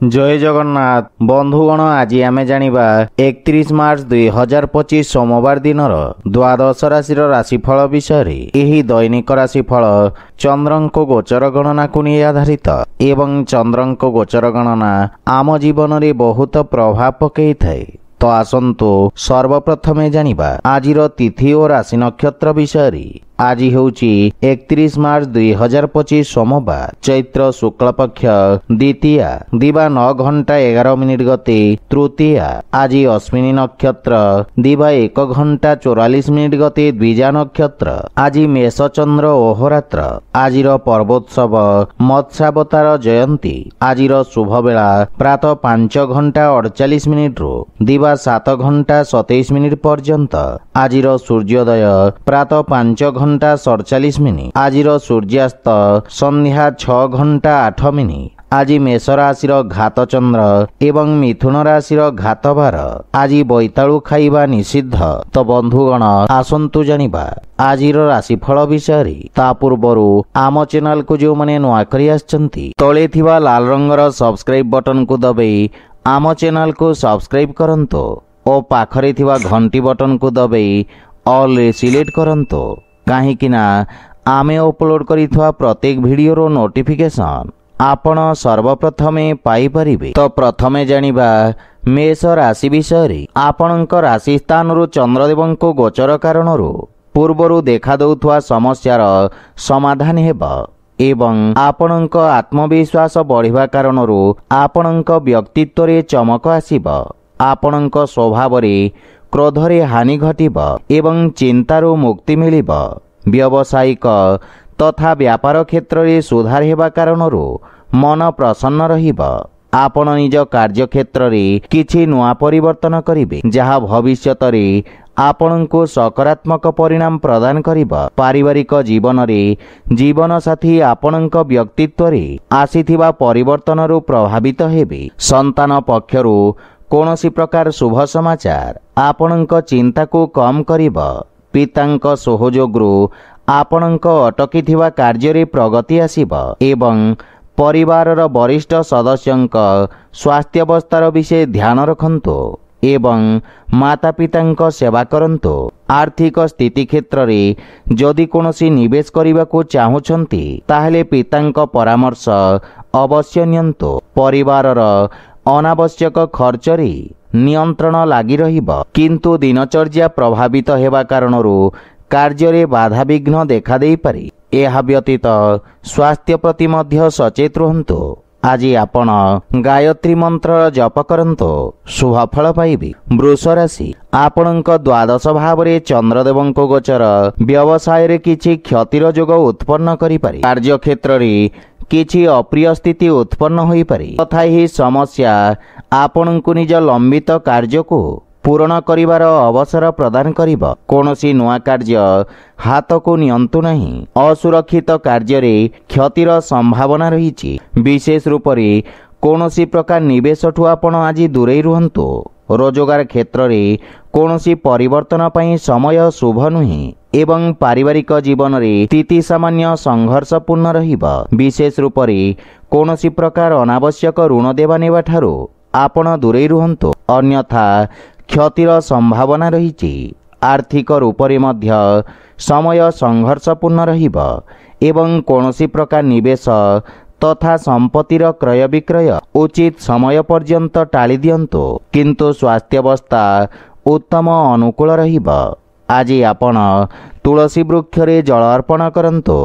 जय जगन्नाथ बंधुगण आज आमे जानिबा 31 मार्च 2025 सोमवार दिनर द्वादश राशि राशिफल विषय रे। एही दैनिक राशिफल चंद्रंको गोचर गणना को नहीं आधारित एवं चंद्रंको गोचर गणना आम जीवन रे बहुत प्रभाव पकई थाए। तो आसंतु सर्वप्रथमे जानिबा आजिर तिथि और राशि नक्षत्र विषय रे। आज होउची 31 मार्च 2025 सोमवार चैत्र शुक्ल पक्ष द्वितीया दिवा 9 घंटा 11 मिनिट गते तृतीया। आज अश्विनी नक्षत्र दिवा 1 घंटा 44 मिनिट गते द्विजा नक्षत्र। आज मेष चंद्र ओहरात्र। आजिर पर्वोत्सव मत्स्यावतार जयंती। आजिर शुभ बेला प्रातः 5 घंटा 48 मिनिट रु दिवा 7 घंटा 27 मिनिट पर्यंत। आजिर सूर्योदय प्रातः 5 घंटा 47 मिनिट। आजिर सूर्यास्त संध्या 6 घंटा 8 मिनिट। आज मेष राशि घात चंद्र एवं मिथुन राशि घात भार। आज बैतालु खाइबा निषिद्ध। तो बंधुगण आसंतु जानिबा आजिर राशिफल विषय रे। ता पूर्वरु आम चैनल को जो माने नुआ करी आछंती तळे थिबा लाल रंगर सब्सक्राइब बटन को दबाई आम चैनल को सब्सक्राइब करंतो और पाखरे थिबा घंटी बटन को दबाई ऑल रे सिलेक्ट करंतो काहेकि ना आमे अपलोड करिथवा प्रत्येक वीडियो रो नोटिफिकेशन आपण सर्वप्रथमे पाई परिबे। तो प्रथमे जानिबा मेष राशि विषय रे। आपणक राशि स्थान रु चंद्रदेवंको गोचर कारणरू पूर्वरु देखा दउथवा समस्यार समाधान हेबा एवं आपणक आत्मविश्वास बढ़िबा कारणरू आपणक व्यक्तित्व रे चमक आसीबा। आपणक स्वभाव रे क्रोध रे हानि घटिबा एवं चिंतारू मुक्ति मिलिबा। व्यावसायिक तथा व्यापार क्षेत्र रे सुधार हेबा कारणरू मन प्रसन्न रहिबा। आपण निज कार्य क्षेत्र रे किछि नुआ परिवर्तन करिवे जहा भविष्यत रे आपणको सकारात्मक परिणाम प्रदान करिबा। पारिवारिक जीवन रे जीवन साथी आपणक व्यक्तित्व रे आसीथिबा परिवर्तन रु प्रभावित हेबे। संतान पक्षरु कोनोसी प्रकार शुभ समाचार आपणक चिंता को कम करिबा। पितांक सहयोगरु आपणक अटकी कार्य रे प्रगति आसीबा एवं परिवारर वरिष्ठ सदस्यंक स्वास्थ्यावस्थार विषय ध्यान रखंतो एवं माता पितांक सेवा करंतो। आर्थिक स्थिति क्षेत्र रे जदि कोनोसी निवेश करिबा को चाहुछंती ताहेले पितांक परामर्श अवश्य नियंतो। परिवारर अनावश्यक खर्च रे नियंत्रण लागि रहिबा किंतु दिनचर्या प्रभावित हेबा कारणरू कार्य रे बाधा विघ्न देखा देई पारे। एहा व्यतीत स्वास्थ्य प्रति मध्य सचेत रहंतो। आज आपण गायत्री मंत्र जप करंतो शुभ फल पाइबे। वृष राशि आपणक द्वादश भाव रे चंद्रदेवंको गोचर व्यवसाय रे किछि क्षतिर जोग उत्पन्न करि पारे। कार्य क्षेत्र रे किछि अप्रिय स्थिति उत्पन्न होई पारे तथा ही समस्या आपणको निज लंबित कार्य को पूर्ण करिवार अवसर प्रदान करिबा। कोनोसी नुआ कार्य हाथ को नियंतु नहीं। असुरक्षित कार्य रे क्षतिर संभावना रहिछि। विशेष रूप रे कोनोसी प्रकार निवेश ठु आपण आज दूरे रुहंतो। रोजगार क्षेत्र रे कोनोसी परिवर्तन पई समय शुभ नुही एवं पारिवारिक जीवन रे स्थिति सामान्य संघर्षपूर्ण रहिबा। विशेष रूप रे कोनोसी प्रकार अनावश्यक ऋण देवा नेबा ठारू आपण दूरे रुहंतो अन्यथा क्षतिर संभावना रहिछि। आर्थिक रूप रे मध्य समय संघर्षपूर्ण रहिबा एवं कोनोसी प्रकार निवेश तथा संपत्तिर क्रय विक्रय उचित समय पर्यंत टाली दियंतो किंतु स्वास्थ्यावस्था उत्तम अनुकूल रहिबा। आज आपण तुलसी वृक्ष रे जल अर्पण करंतो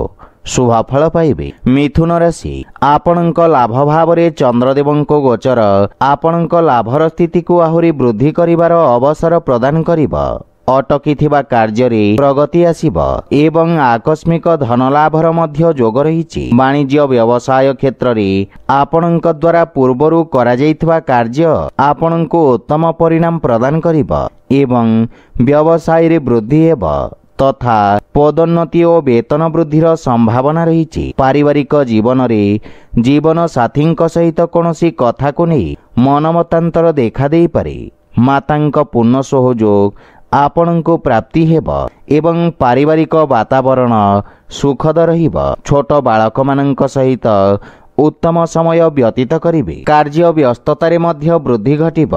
शुभ फल पाइबे। मिथुन राशि आपणक लाभ भाव रे चंद्रदेवंको गोचर आपणक लाभर स्थिति को आहुरी वृद्धि करिवार अवसर प्रदान करिबा। अटकी थिबा कार्य रे प्रगति आसीबा एवं आकस्मिक धन लाभर मध्य जोग रहिछि। वाणिज्य व्यवसाय क्षेत्र रे आपणक द्वारा पूर्वरु करा जाइथिबा कार्य आपणको उत्तम परिणाम प्रदान करिबा एवं व्यवसाय रे वृद्धि हेबा तथा पदोन्नति और वेतन वृद्धिर संभावना रही। पारिवारिक जीवन रे जीवन साथी सहित कौनसी कथा को नहीं मनमतांतर देखा दे पारे। मातांक पूर्ण सहयोग आपण को प्राप्ति हेबा एवं पारिवारिक वातावरण सुखद रहिबा। छोट बालक मानक सहित उत्तम समय व्यतीत करिबे। कार्य व्यस्ततारे मध्य वृद्धि घटिब।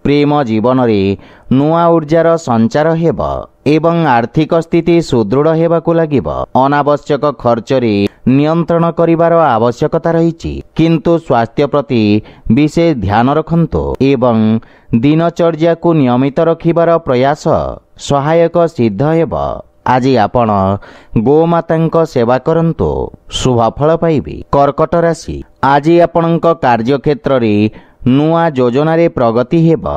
प्रेम जीवन रे नुआ ऊर्जार संचार हेब एवं आर्थिक स्थिति सुदृढ़ हेबाकु लागिब। अनावश्यक खर्च रे नियंत्रण करिवार आवश्यकता रहिछि, किंतु स्वास्थ्य प्रति विशेष ध्यान रखन्तु एवं दिनचर्या को नियमित रखिबार प्रयास सहायक सिद्ध हेब। आज आपण गोमातांक सेवा करंतु, शुभ फल पाइबे। कर्कट राशि, आज आपणक कार्य क्षेत्र रे नुआ योजना रे प्रगति हेब।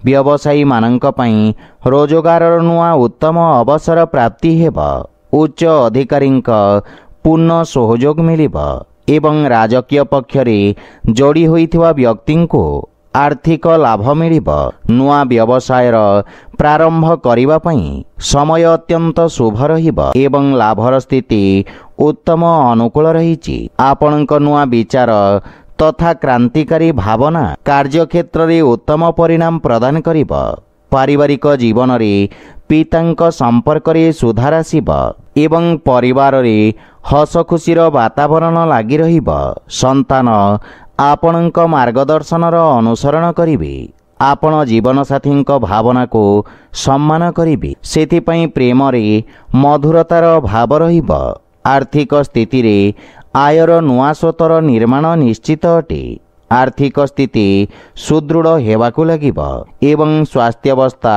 व्यवसायी मानक पई रोजगार नुआ उत्तम अवसर प्राप्ति हेब। उच्च अधिकारींक पूर्ण सहयोग मिलिब एवं राजकीय पक्ष रे जोड़ी होइथिबा व्यक्ति को आर्थिक लाभ मिलिब। नुआ व्यवसायर प्रारंभ करिबा पई समय अत्यंत शुभ रहिब एवं लाभर स्थिति उत्तम अनुकूल रहिछि। आपणक नुआ विचार तथा क्रांतिकारी भावना कार्य क्षेत्र रे उत्तम परिणाम प्रदान करिब। पारिवारिक जीवन रे पितांक संपर्क रे सुधार आसिब एवं परिवार रे हस खुशीर वातावरण लागि रहिब। संतान आपणक मार्गदर्शनर अनुसरण करिवे। आपण जीवन साथींक भावना को सम्मान करिवे। सेथिपई प्रेम रे मधुरतार भाव रहिब। आर्थिक स्थिति रे आयर नुआ स्रोतर निर्माण निश्चित अटे। आर्थिक स्थिति सुदृढ़ हेबाकु लागिब एवं स्वास्थ्यावस्था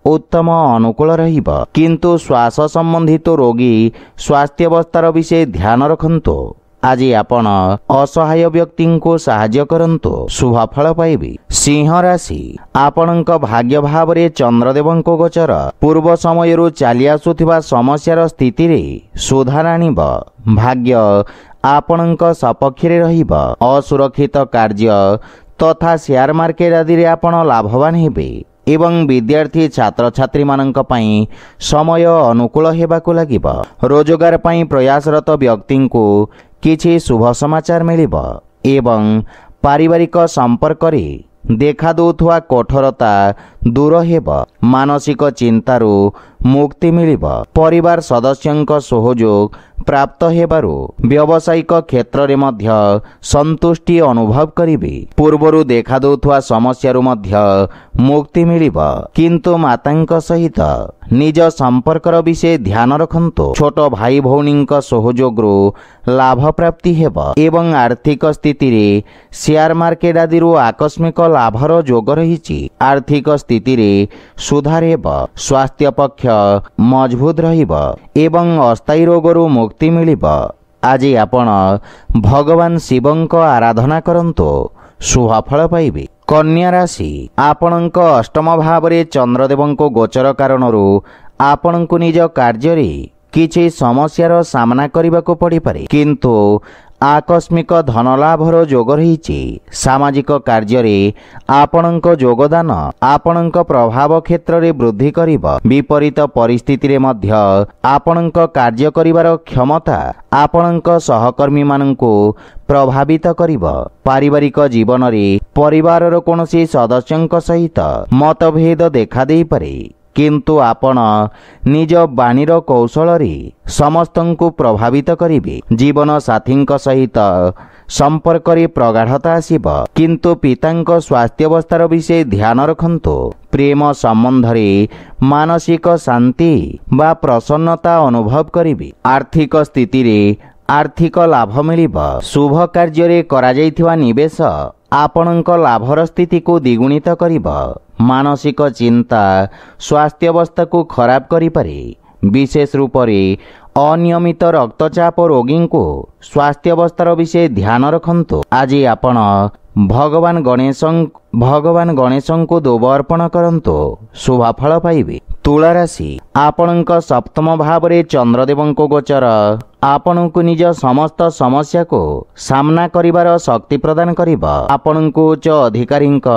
उत्तम अनुकूल रहिब, किंतु श्वास संबंधित रोगी स्वास्थ्यावस्थार विषय ध्यान रखन्तु। आज आपण असहाय व्यक्ति को साहाय्य करंतु, शुभ फल पाइबे। सिंह राशि, आपणक भाग्य भाव रे चंद्रदेवंको गोचर पूर्व समयरु चाली आसुथिबा समस्यार स्थिति रे सुधार आनिब। भाग्य आपणक सपक्ष रे रहिब। असुरक्षित कार्य तथा शेयर मार्केट आदि रे आपण लाभवान हेबे एवं विद्यार्थी छात्र छात्री मानक पई समय अनुकूल हेबाकु लागिब। रोजगार पई प्रयासरत व्यक्ति को किछि शुभ समाचार मिलिब एवं पारिवारिक संपर्क रे देखा दउथुवा कठोरता दूर हेब। मानसिक चिंतारू मुक्ति मिलिब। परिवार सदस्यंक सहयोग प्राप्त हेबारू व्यावसायिक क्षेत्र रे मध्य संतुष्टि अनुभव करिवे। पूर्वरु देखा दउथुवा समस्यारू मध्य मुक्ति मिलिब, किंतु मातांक सहित निज संपर्कर विषय ध्यान रखन्तु। छोट भाई भौणींक सहयोगरू लाभ प्राप्ति हेब एवं आर्थिक स्थिति रे शेयर मार्केट आदिरू आकस्मिक लाभर जोग रहिछि। आर्थिक स्थिति रे सुधार हेब। स्वास्थ्य पक्ष मजबूत रहिब एवं अस्थायी रोगरू मुक्ति मिलिब। आज आपण भगवान शिवंक आराधना करन्तु, शुभ फल पाइबे। कन्या राशि, आपणक अष्टम भाव रे चंद्रदेवंको गोचर कारणरू आपणको निज कार्य रे किछि समस्यार सामना करबाको पड़ी पारे, किंतु आकस्मिक धन लाभर जोग रहिछि। सामाजिक कार्य रे आपणक योगदान आपणक प्रभाव क्षेत्र रे वृद्धि करिब। विपरीत परिस्थिति रे मध्य आपणक कार्य करिवार क्षमता आपणक सहकर्मी माननकु प्रभावित करिब। पारिवारिक जीवन रे परिवारर कोनोसी सदस्यंक सहित मतभेद देखा देई पारे, किंतु आपण निज बाणीर कौशल रे समस्तंकु प्रभावित करिवे। जीवन साथींक सहित संपर्क रे प्रगाढ़ता आसिब, किंतु पितांक स्वास्थ्यावस्थार विषय ध्यान रखन्तु। प्रेम संबंध रे मानसिक शांति बा प्रसन्नता अनुभव करिवे। आर्थिक स्थिति रे आर्थिक लाभ मिलिब। शुभ कार्य रे करा जाइथिबा निवेश आपणक लाभर स्थिति को द्विगुणित करिब। मानसिक चिंता स्वास्थ्यावस्था को खराब करि पारे। विशेष रूप से अनियमित रक्तचाप रोगी को स्वास्थ्यावस्थार विषय ध्यान रखन्तु। आज आपण भगवान गणेश को दुब अर्पण करन्तु, शुभ फल पाइबे। तुला राशि, आपणक सप्तम भाव रे चंद्रदेवंको गोचर आपणको निज समस्त समस्या को सामना करिवार शक्ति प्रदान करिब। आपणको उच्च अधिकारींक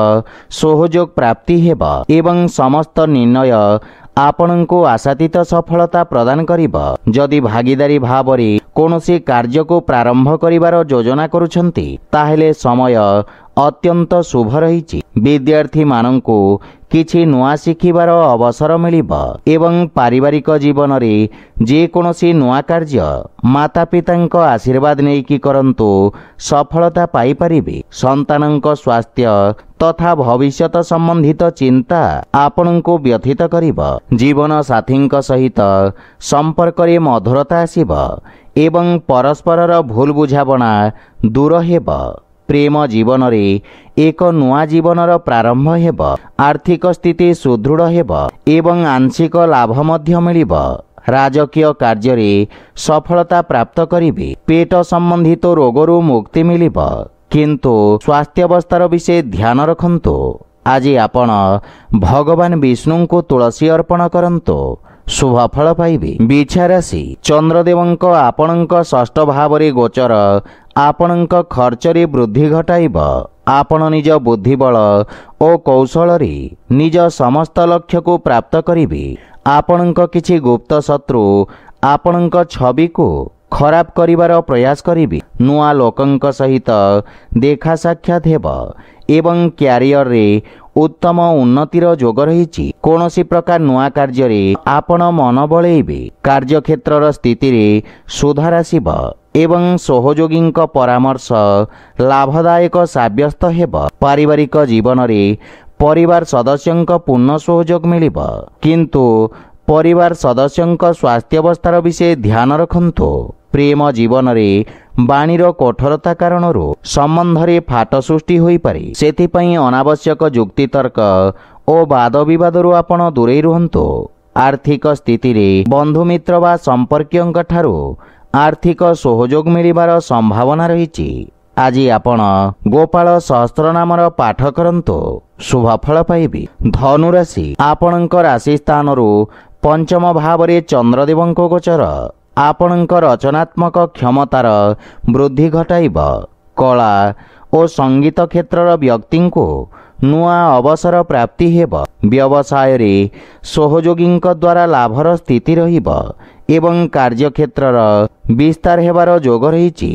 सहयोग प्राप्ति हेब एवं समस्त निर्णय आपणको आशातीत सफलता प्रदान करिब। जदि भागीदारी भाव रे कोनोसी कार्य को प्रारंभ करिवार योजना करूछंती ताहेले समय ଅତ୍ୟନ୍ତ ଶୁଭ ରହିଛି। ବିଦ୍ୟାର୍ଥୀମାନଙ୍କୁ କିଛି ନୂଆ ଶିଖିବାର ଅବସର ମିଳିବ ଏବଂ ପାରିବାରିକ ଜୀବନରେ ଯେକୌଣସି ନୂଆ କାର୍ଯ୍ୟ ମାତାପିତାଙ୍କ ଆଶୀର୍ବାଦ ନେଇକି କରନ୍ତୁ, ସଫଳତା ପାଇପାରିବେ। ସନ୍ତାନଙ୍କ ସ୍ୱାସ୍ଥ୍ୟ ତଥା ଭବିଷ୍ୟତ ସମ୍ବନ୍ଧିତ ଚିନ୍ତା ଆପଣଙ୍କୁ ବ୍ୟଥିତ କରିବ। ଜୀବନ ସାଥୀଙ୍କ ସହିତ ସମ୍ପର୍କରେ ମଧୁରତା ଆସିବ ଏବଂ ପରସ୍ପରର ଭୁଲ ବୁଝାମଣା ଦୂର ହେବ। ପ୍ରେମ ଜୀବନରେ ଏକ ନୂଆ ଜୀବନର ପ୍ରାରମ୍ଭ ହେବ। ଆର୍ଥିକ ସ୍ଥିତି ସୁଦୃଢ଼ ହେବ ଏବଂ ଆଂଶିକ ଲାଭ ମଧ୍ୟ ମିଳିବ। ରାଜକୀୟ କାର୍ଯ୍ୟରେ ସଫଳତା ପ୍ରାପ୍ତ କରିବେ। ପେଟ ସମ୍ବନ୍ଧିତ ରୋଗରୁ ମୁକ୍ତି ମିଳିବ, କିନ୍ତୁ ସ୍ୱାସ୍ଥ୍ୟାବସ୍ଥାର ବିଷୟ ଧ୍ୟାନ ରଖନ୍ତୁ। ଆଜି ଆପଣ ଭଗବାନ ବିଷ୍ଣୁଙ୍କୁ ତୁଳସୀ ଅର୍ପଣ କରନ୍ତୁ, ଶୁଭ ଫଳ ପାଇବେ। ବିଛା ରାଶି, ଚନ୍ଦ୍ରଦେବଙ୍କ ଆପଣଙ୍କ ଷଷ୍ଠ ଭାବରେ ଗୋଚର ଆପଣଙ୍କ ଖର୍ଚ୍ଚରେ ବୃଦ୍ଧି ଘଟାଇବ। ଆପଣ ନିଜ ବୁଦ୍ଧିବଳ ଓ କୌଶଳରେ ନିଜ ସମସ୍ତ ଲକ୍ଷ୍ୟକୁ ପ୍ରାପ୍ତ କରିବେ। ଆପଣଙ୍କ କିଛି ଗୁପ୍ତ ଶତ୍ରୁ ଆପଣଙ୍କ ଛବିକୁ ଖରାପ କରିବାର ପ୍ରୟାସ କରିବେ। ନୂଆ ଲୋକଙ୍କ ସହିତ ଦେଖା ସାକ୍ଷାତ ହେବ ଏବଂ କ୍ୟାରିୟରରେ ଉତ୍ତମ ଉନ୍ନତିର ଯୋଗ ରହିଛି। କୌଣସି ପ୍ରକାର ନୂଆ କାର୍ଯ୍ୟରେ ଆପଣ ମନ ବଳେଇବେ। କାର୍ଯ୍ୟକ୍ଷେତ୍ରର ସ୍ଥିତିରେ ସୁଧାର ଆସିବ ଏବଂ ସହଯୋଗୀଙ୍କ ପରାମର୍ଶ ଲାଭଦାୟକ ସାବ୍ୟସ୍ତ ହେବ। ପାରିବାରିକ ଜୀବନରେ ପରିବାର ସଦସ୍ୟଙ୍କ ପୂର୍ଣ୍ଣ ସହଯୋଗ ମିଳିବ, କିନ୍ତୁ ପରିବାର ସଦସ୍ୟଙ୍କ ସ୍ୱାସ୍ଥ୍ୟାବସ୍ଥାର ବିଷୟ ଧ୍ୟାନ ରଖନ୍ତୁ। ପ୍ରେମ ଜୀବନରେ ବାଣୀର କଠୋରତା କାରଣରୁ ସମ୍ବନ୍ଧରେ ଫାଟ ସୃଷ୍ଟି ହୋଇପାରେ। ସେଥିପାଇଁ ଅନାବଶ୍ୟକ ଯୁକ୍ତିତର୍କ ଓ ବାଦ ବିବାଦରୁ ଆପଣ ଦୂରେଇ ରୁହନ୍ତୁ। ଆର୍ଥିକ ସ୍ଥିତିରେ ବନ୍ଧୁମିତ୍ର ବା ସମ୍ପର୍କୀୟଙ୍କ ଠାରୁ ଆର୍ଥିକ ସହଯୋଗ ମିଳିବାର ସମ୍ଭାବନା ରହିଛି। ଆଜି ଆପଣ ଗୋପାଳ ସହସ୍ରନାମର ପାଠ କରନ୍ତୁ, ଶୁଭ ଫଳ ପାଇବେ। ଧନୁରାଶି, ଆପଣଙ୍କ ରାଶି ସ୍ଥାନରୁ ପଞ୍ଚମ ଭାବରେ ଚନ୍ଦ୍ରଦେବଙ୍କ ଗୋଚର ଆପଣଙ୍କ ରଚନାତ୍ମକ କ୍ଷମତାର ବୃଦ୍ଧି ଘଟାଇବ। କଳା ଓ ସଙ୍ଗୀତ କ୍ଷେତ୍ରର ବ୍ୟକ୍ତିଙ୍କୁ ନୂଆ ଅବସର ପ୍ରାପ୍ତି ହେବ। ବ୍ୟବସାୟରେ ସହଯୋଗୀଙ୍କ ଦ୍ୱାରା ଲାଭର ସ୍ଥିତି ରହିବ ଏବଂ କାର୍ଯ୍ୟକ୍ଷେତ୍ରର ବିସ୍ତାର ହେବାର ଯୋଗ ରହିଛି।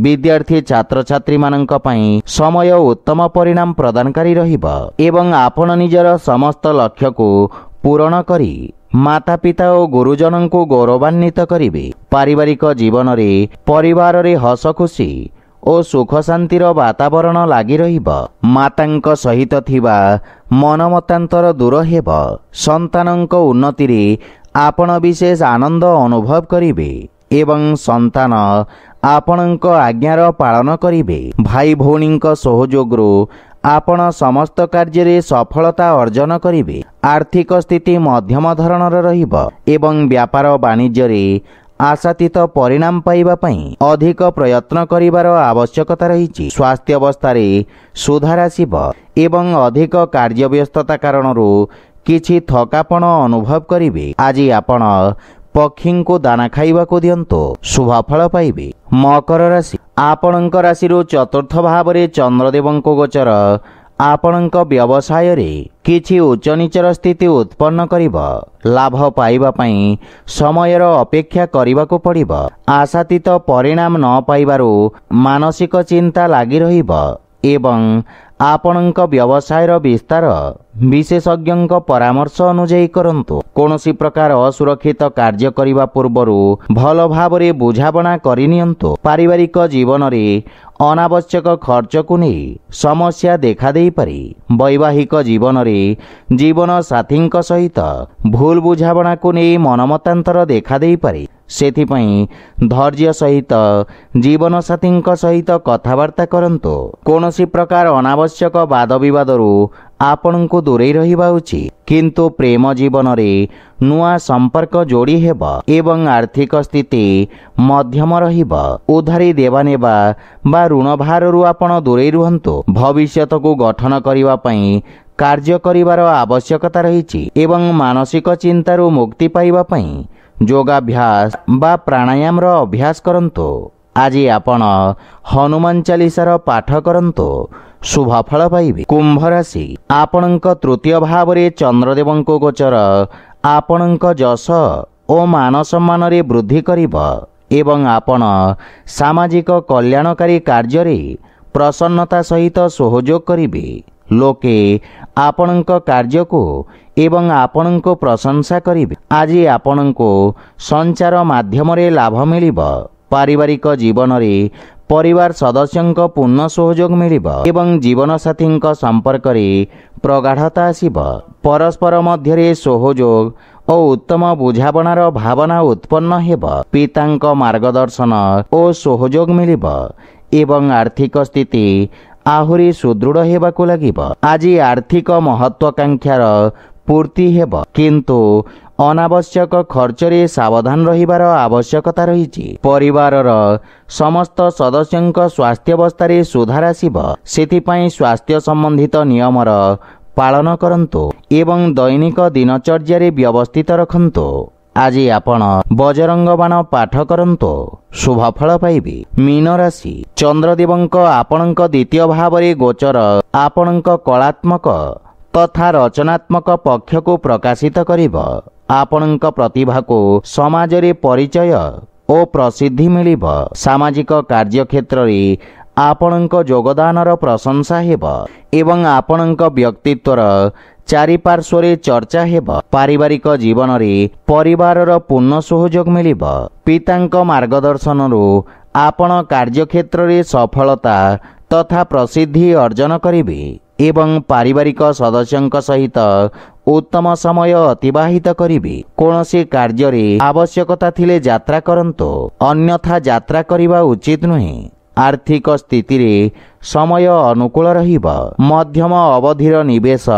ବିଦ୍ୟାର୍ଥୀ ଛାତ୍ରଛାତ୍ରୀମାନଙ୍କ ପାଇଁ ସମୟ ଉତ୍ତମ ପରିଣାମ ପ୍ରଦାନକାରୀ ରହିବ ଏବଂ ଆପଣ ନିଜର ସମସ୍ତ ଲକ୍ଷ୍ୟକୁ ପୂରଣ କରି ମାତାପିତା ଓ ଗୁରୁଜନଙ୍କୁ ଗୌରବାନ୍ୱିତ କରିବେ। ପାରିବାରିକ ଜୀବନରେ ପରିବାରରେ ହସ ଖୁସି ଓ ସୁଖ ଶାନ୍ତିର ବାତାବରଣ ଲାଗି ରହିବ। ମାତାଙ୍କ ସହିତ ଥିବା ମନମତାନ୍ତର ଦୂର ହେବ। ସନ୍ତାନଙ୍କ ଉନ୍ନତିରେ ଆପଣ ବିଶେଷ ଆନନ୍ଦ ଅନୁଭବ କରିବେ ଏବଂ ସନ୍ତାନ ଆପଣଙ୍କ ଆଜ୍ଞାର ପାଳନ କରିବେ। ଭାଇ ଭଉଣୀଙ୍କ ସହଯୋଗରୁ ଆପଣ ସମସ୍ତ କାର୍ଯ୍ୟରେ ସଫଳତା ଅର୍ଜନ କରିବେ। ଆର୍ଥିକ ସ୍ଥିତି ମଧ୍ୟମ ଧରଣର ରହିବ ଏବଂ ବ୍ୟାପାର ବାଣିଜ୍ୟରେ ଆଶାତୀତ ପରିଣାମ ପାଇବା ପାଇଁ ଅଧିକ ପ୍ରୟତ୍ନ କରିବାର ଆବଶ୍ୟକତା ରହିଛି। ସ୍ୱାସ୍ଥ୍ୟାବସ୍ଥାରେ ସୁଧାର ଆସିବ ଏବଂ ଅଧିକ କାର୍ଯ୍ୟବ୍ୟସ୍ତତା କାରଣରୁ କିଛି ଥକାପଣ ଅନୁଭବ କରିବେ। ଆଜି ଆପଣ ପକ୍ଷୀଙ୍କୁ ଦାନା ଖାଇବାକୁ ଦିଅନ୍ତୁ, ଶୁଭ ଫଳ ପାଇବେ। ମକର ରାଶି, ଆପଣଙ୍କ ରାଶିରୁ ଚତୁର୍ଥ ଭାବରେ ଚନ୍ଦ୍ରଦେବଙ୍କ ଗୋଚର ଆପଣଙ୍କ ବ୍ୟବସାୟରେ କିଛି ଉଚ୍ଚନୀଚର ସ୍ଥିତି ଉତ୍ପନ୍ନ କରିବ। ଲାଭ ପାଇବା ପାଇଁ ସମୟର ଅପେକ୍ଷା କରିବାକୁ ପଡ଼ିବ। ଆଶାତୀତ ପରିଣାମ ନ ପାଇବାରୁ ମାନସିକ ଚିନ୍ତା ଲାଗି ରହିବ ଏବଂ ଆପଣଙ୍କ ବ୍ୟବସାୟର ବିସ୍ତାର ବିଶେଷଜ୍ଞଙ୍କ ପରାମର୍ଶ ଅନୁଯାୟୀ କରନ୍ତୁ। କୌଣସି ପ୍ରକାର ଅସୁରକ୍ଷିତ କାର୍ଯ୍ୟ କରିବା ପୂର୍ବରୁ ଭଲ ଭାବରେ ବୁଝାମଣା କରିନିଅନ୍ତୁ। ପାରିବାରିକ ଜୀବନରେ ଅନାବଶ୍ୟକ ଖର୍ଚ୍ଚକୁ ନେଇ ସମସ୍ୟା ଦେଖାଦେଇପାରେ। ବୈବାହିକ ଜୀବନରେ ଜୀବନ ସାଥୀଙ୍କ ସହିତ ଭୁଲ ବୁଝାମଣାକୁ ନେଇ ମନମତାନ୍ତର ଦେଖାଦେଇପାରେ। ସେଥିପାଇଁ ଧୈର୍ଯ୍ୟ ସହିତ ଜୀବନସାଥୀଙ୍କ ସହିତ କଥାବାର୍ତ୍ତା କରନ୍ତୁ। କୌଣସି ପ୍ରକାର ଅନାବଶ୍ୟକ ବାଦ ବିବାଦରୁ ଆପଣଙ୍କୁ ଦୂରେଇ ରହିବା ଉଚିତ। କିନ୍ତୁ ପ୍ରେମ ଜୀବନରେ ନୂଆ ସମ୍ପର୍କ ଯୋଡ଼ି ହେବ ଏବଂ ଆର୍ଥିକ ସ୍ଥିତି ମଧ୍ୟମ ରହିବ। ଉଧାରୀ ଦେବା ନେବା ବା ଋଣ ଭାରରୁ ଆପଣ ଦୂରେଇ ରୁହନ୍ତୁ। ଭବିଷ୍ୟତକୁ ଗଠନ କରିବା ପାଇଁ କାର୍ଯ୍ୟ କରିବାର ଆବଶ୍ୟକତା ରହିଛି ଏବଂ ମାନସିକ ଚିନ୍ତାରୁ ମୁକ୍ତି ପାଇବା ପାଇଁ ଯୋଗାଭ୍ୟାସ ବା ପ୍ରାଣାୟାମର ଅଭ୍ୟାସ କରନ୍ତୁ। ଆଜି ଆପଣ ହନୁମାନ ଚାଳିଶାର ପାଠ କରନ୍ତୁ, ଶୁଭ ଫଳ ପାଇବେ। କୁମ୍ଭ ରାଶି, ଆପଣଙ୍କ ତୃତୀୟ ଭାବରେ ଚନ୍ଦ୍ରଦେବଙ୍କ ଗୋଚର ଆପଣଙ୍କ ଯଶ ଓ ମାନ ସମ୍ମାନରେ ବୃଦ୍ଧି କରିବ ଏବଂ ଆପଣ ସାମାଜିକ କଲ୍ୟାଣକାରୀ କାର୍ଯ୍ୟରେ प्रसन्नता सहित सहयोग करिबे। लोके आपणक कार्यको एवं आपणको प्रशंसा करिबे। आज आपणको संचार माध्यम रे लाभ मिलिब। पारिवारिक जीवन रे परिवार सदस्यंक पूर्ण सहयोग मिलिब एवं जीवन साथींक संपर्क रे प्रगाढ़ता आसिब। परस्पर मध्यरे सहयोग और उत्तम बुझाबणार भावना उत्पन्न हेब। पितांक मार्गदर्शन और सहयोग मिलिब एवं आर्थिक स्थिति आहुरी सुदृढ़ हेबाकु लागिब। आज आर्थिक महत्वाकांक्षार पूर्ति हेब, किंतु अनावश्यक खर्चरे सावधान रहिबार आवश्यकता रहिछि। परिवारर समस्त सदस्यंक स्वास्थ्यावस्था सुधार आसिब। सेथिपाई स्वास्थ्य संबंधित नियमर पालन करंतु एवं दैनिक दिनचर्या रे व्यवस्थित रखंतु। आज आपण बजरंग बाण पाठ करंतु, शुभ फल पाइबे। मीन राशि, चंद्रदेवंक आपणक द्वितीय भाव रे गोचर आपणक कलात्मक तथा रचनात्मक पक्ष को प्रकाशित करिब। आपणक प्रतिभा को समाज रे परिचय और प्रसिद्धि मिलिब। सामाजिक कार्य क्षेत्र रे आपणक योगदानर प्रशंसा हेब एवं आपणक व्यक्तित्वर चारिपार्श्व रे चर्चा हेब। पारिवारिक जीवन रे परिवारर पूर्ण सहयोग मिलिब। पितांक मार्गदर्शन रु आपण कार्य क्षेत्र रे सफलता तथा प्रसिद्धि अर्जन करिबे एवं पारिवारिक सदस्यंक सहित उत्तम समय अतिबाहित करिबे। कोनोसी कार्य रे आवश्यकता थिले यात्रा करंतु, अन्यथा यात्रा करिबा उचित नुहे। आर्थिक स्थिति रे समय अनुकूल रहिब। मध्यम अवधिर निवेश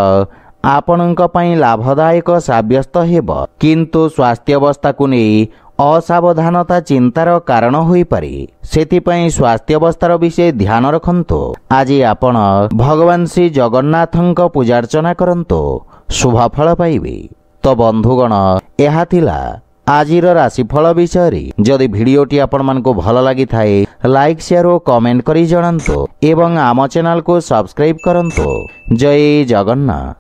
आपणक पई लाभदायक साब्यस्त हेब, किंतु स्वास्थ्यावस्था को नहीं असावधानता चिंतार कारण होई पारे। सेथिपई स्वास्थ्यावस्थार विषय ध्यान रखंतु। आज आपण भगवान श्री जगन्नाथंक पूजार्चना करंतु, शुभ फल पाइबे। तो बंधुगण, यह थिला आजिर राशिफल विषय। जदि भिडियोटी आपण मानकु भल लागि थाए लाइक शेयर और कमेंट करी जणांतु एवं आम चैनल को सब्सक्राइब करंतु। जय जगन्नाथ।